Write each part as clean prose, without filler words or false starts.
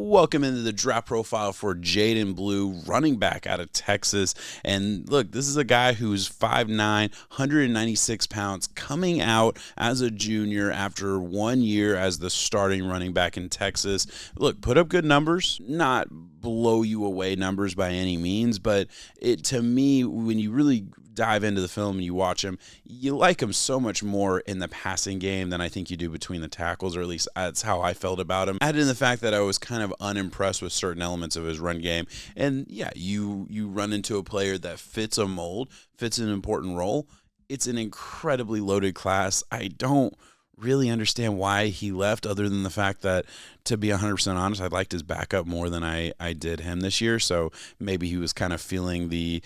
Welcome into the draft profile for Jaydon Blue, running back out of Texas. And look, this is a guy who's 5'9", 196 pounds, coming out as a junior after 1 year as the starting running back in Texas. Look, put up good numbers, not blow you away numbers by any means, but to me, when you really dive into the film and you watch him, you like him so much more in the passing game than I think you do between the tackles, or at least that's how I felt about him. Added in the fact that I was kind of unimpressed with certain elements of his run game. And yeah, you run into a player that fits a mold, fits an important role. It's an incredibly loaded class. I don't really understand why he left, other than the fact that, to be 100% honest, I liked his backup more than I did him this year. So maybe he was kind of feeling the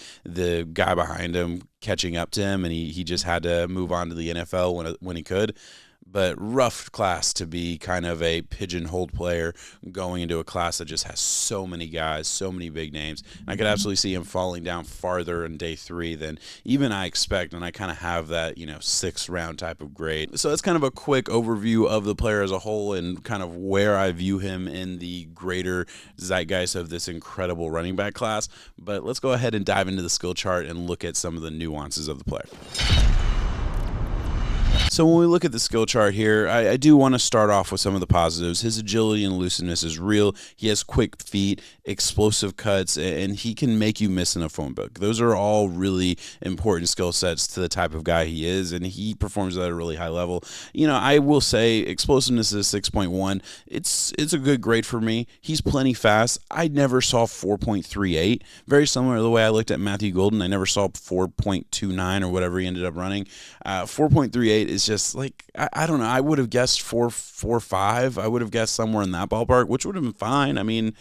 guy behind him catching up to him, and he just had to move on to the NFL when he could. But rough class to be kind of a pigeonholed player going into a class that just has so many guys, so many big names. And I could absolutely see him falling down farther in day 3 than even I expect, and I kind of have that, 6th round type of grade. So that's kind of a quick overview of the player as a whole and kind of where I view him in the greater zeitgeist of this incredible running back class. But let's go ahead and dive into the skill chart and look at some of the nuances of the player. So when we look at the skill chart here, I do want to start off with some of the positives. His agility and elusiveness is real. He has quick feet, explosive cuts, and he can make you miss in a phone book. Those are all really important skill sets to the type of guy he is, and he performs at a really high level. I will say explosiveness is 6.1. It's a good grade for me. He's plenty fast. I never saw 4.38. Very similar to the way I looked at Matthew Golden. I never saw 4.29 or whatever he ended up running. 4.38 is just like, I don't know. I would have guessed 4.45. I would have guessed somewhere in that ballpark, which would have been fine. I mean,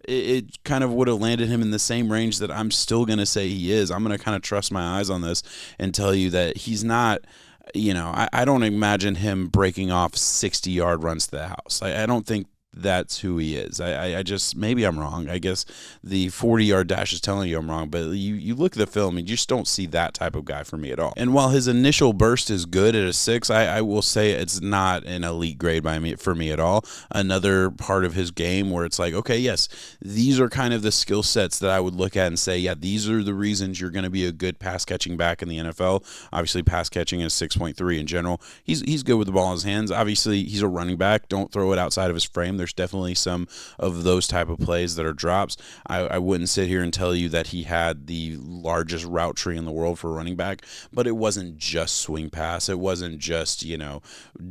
it kind of would have landed him in the same range that I'm still going to say he is. I'm going to kind of trust my eyes on this and tell you that he's not, I don't imagine him breaking off 60-yard runs to the house. I don't think that's who he is. I just, maybe I'm wrong. I guess the 40-yard dash is telling you I'm wrong, but you look at the film and you just don't see that type of guy for me at all. And while his initial burst is good at a 6, I will say it's not an elite grade for me at all. Another part of his game where it's like, okay, yes, these are kind of the skill sets that I would look at and say, yeah, these are the reasons you're going to be a good pass catching back in the NFL. Obviously, pass catching is 6.3 in general. He's good with the ball in his hands. Obviously, he's a running back. Don't throw it outside of his frame. There's definitely some of those type of plays that are drops. I wouldn't sit here and tell you that he had the largest route tree in the world for a running back, but it wasn't just swing pass. It wasn't just,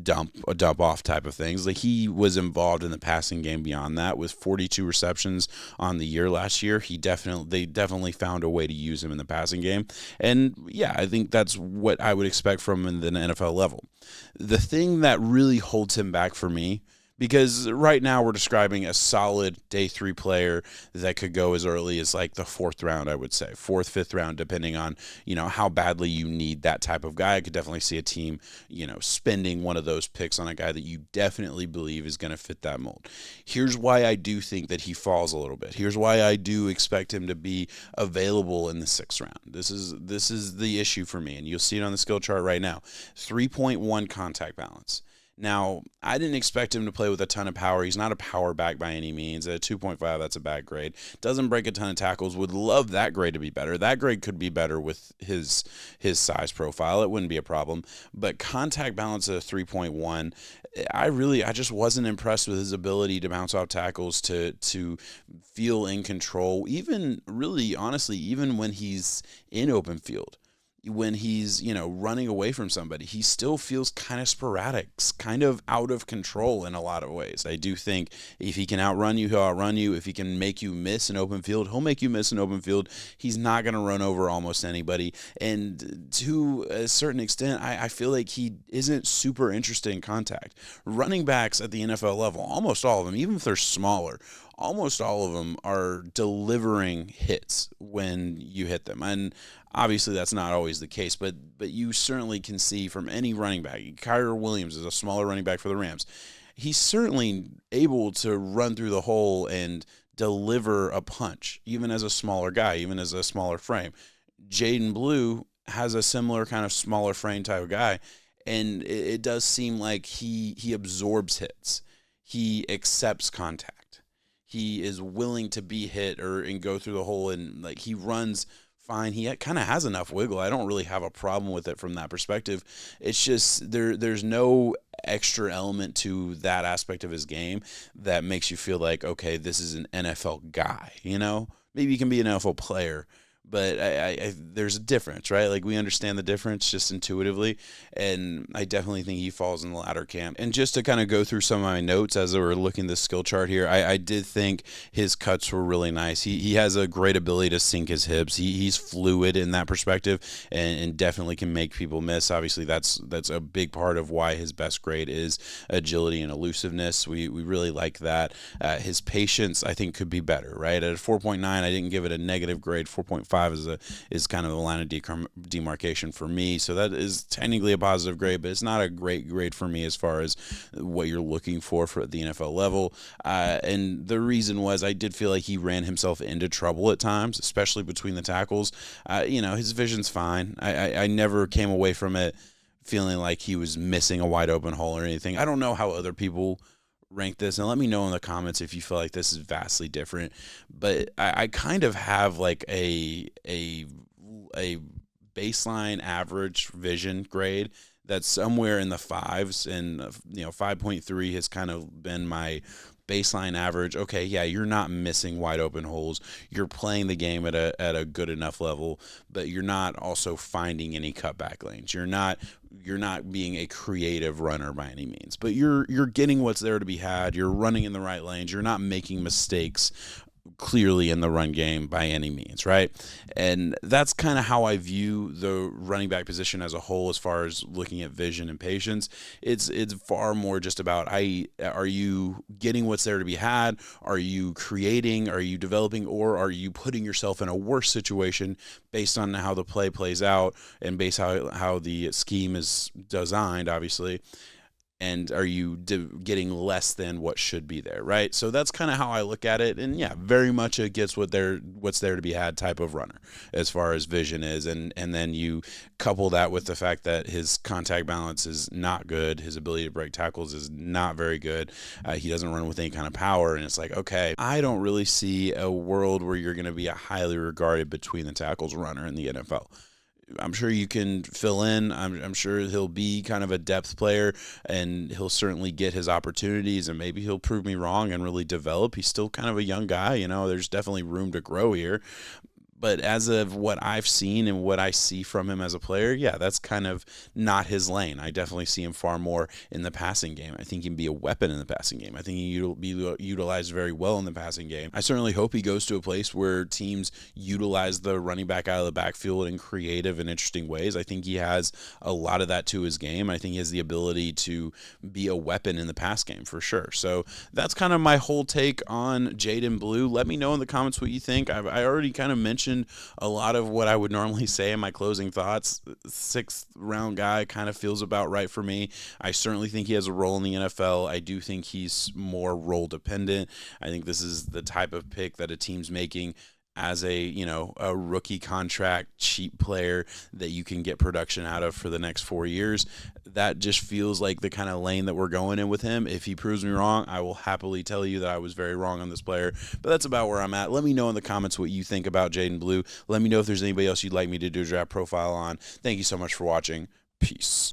dump off type of things. Like, he was involved in the passing game beyond that with 42 receptions on the year last year. They definitely found a way to use him in the passing game. And yeah, I think that's what I would expect from him in the NFL level. The thing that really holds him back for me, because right now we're describing a solid day 3 player that could go as early as like the 4th round, I would say. 4th, 5th round, depending on, how badly you need that type of guy. I could definitely see a team, spending one of those picks on a guy that you definitely believe is going to fit that mold. Here's why I do think that he falls a little bit. Here's why I do expect him to be available in the 6th round. This is the issue for me, and you'll see it on the skill chart right now. 3.1 contact balance. Now, I didn't expect him to play with a ton of power. He's not a power back by any means. At 2.5, that's a bad grade. Doesn't break a ton of tackles. Would love that grade to be better. That grade could be better with his size profile. It wouldn't be a problem. But contact balance at 3.1, I just wasn't impressed with his ability to bounce off tackles, to feel in control, even really, honestly, even when he's in open field. When he's, running away from somebody, he still feels kind of sporadic, kind of out of control in a lot of ways. I do think if he can outrun you, he'll outrun you. If he can make you miss an open field, he'll make you miss an open field. He's not going to run over almost anybody. And to a certain extent, I feel like he isn't super interested in contact. Running backs at the NFL level, almost all of them, even if they're smaller, almost all of them are delivering hits when you hit them. And obviously that's not always the case, but you certainly can see from any running back. Kyler Williams is a smaller running back for the Rams. He's certainly able to run through the hole and deliver a punch, even as a smaller guy, even as a smaller frame. Jaydon Blue has a similar kind of smaller frame type of guy, and it does seem like he absorbs hits. He accepts contact. He is willing to be hit and go through the hole, and like he runs fine. He kind of has enough wiggle. I don't really have a problem with it from that perspective. It's just there's no extra element to that aspect of his game that makes you feel like, okay, this is an NFL guy, you know? Maybe he can be an NFL player, but there's a difference, right? Like we understand the difference just intuitively, and I definitely think he falls in the latter camp. And just to kind of go through some of my notes as we were looking at the skill chart here, I did think his cuts were really nice. He has a great ability to sink his hips. He's fluid in that perspective, and definitely can make people miss. Obviously, that's a big part of why his best grade is agility and elusiveness. We really like that. His patience, I think, could be better, right? At a 4.9, I didn't give it a negative grade. 4.5 is kind of a line of demarcation for me. So that is technically a positive grade, but it's not a great grade for me as far as what you're looking for at the NFL level. And the reason was I did feel like he ran himself into trouble at times, especially between the tackles. His vision's fine. I never came away from it feeling like he was missing a wide open hole or anything. I don't know how other people rank this, and let me know in the comments if you feel like this is vastly different. But I kind of have like a baseline average vision grade that's somewhere in the fives, and 5.3 has kind of been my baseline average. Okay, yeah, you're not missing wide open holes. You're playing the game at a good enough level, but you're not also finding any cutback lanes. You're not being a creative runner by any means, but you're getting what's there to be had. You're running in the right lanes. You're not making mistakes clearly in the run game by any means, right? And that's kind of how I view the running back position as a whole as far as looking at vision and patience. It's far more just about are you getting what's there to be had? Are you creating? Are you developing? Or are you putting yourself in a worse situation based on how the play plays out and based how the scheme is designed, obviously? And are you getting less than what should be there, right? So that's kind of how I look at it. And yeah, very much it gets what's there to be had type of runner as far as vision is. And then you couple that with the fact that his contact balance is not good. His ability to break tackles is not very good. He doesn't run with any kind of power. And it's like, okay, I don't really see a world where you're going to be a highly regarded between the tackles runner in the NFL. I'm sure you can fill in. I'm sure he'll be kind of a depth player, and he'll certainly get his opportunities, and maybe he'll prove me wrong and really develop. He's still kind of a young guy. There's definitely room to grow here. But as of what I've seen and what I see from him as a player, yeah, that's kind of not his lane. I definitely see him far more in the passing game. I think he can be a weapon in the passing game. I think he'll be utilized very well in the passing game. I certainly hope he goes to a place where teams utilize the running back out of the backfield in creative and interesting ways. I think he has a lot of that to his game. I think he has the ability to be a weapon in the pass game for sure. So that's kind of my whole take on Jaydon Blue. Let me know in the comments what you think. I already kind of mentioned a lot of what I would normally say in my closing thoughts. Sixth round guy kind of feels about right for me. I certainly think he has a role in the NFL. I do think he's more role dependent. I think this is the type of pick that a team's making as a rookie contract cheap player that you can get production out of for the next 4 years. That just feels like the kind of lane that we're going in with him. If he proves me wrong, I will happily tell you that I was very wrong on this player, but that's about where I'm at. Let me know in the comments what you think about Jaydon Blue. Let me know if there's anybody else you'd like me to do a draft profile on. Thank you so much for watching. Peace.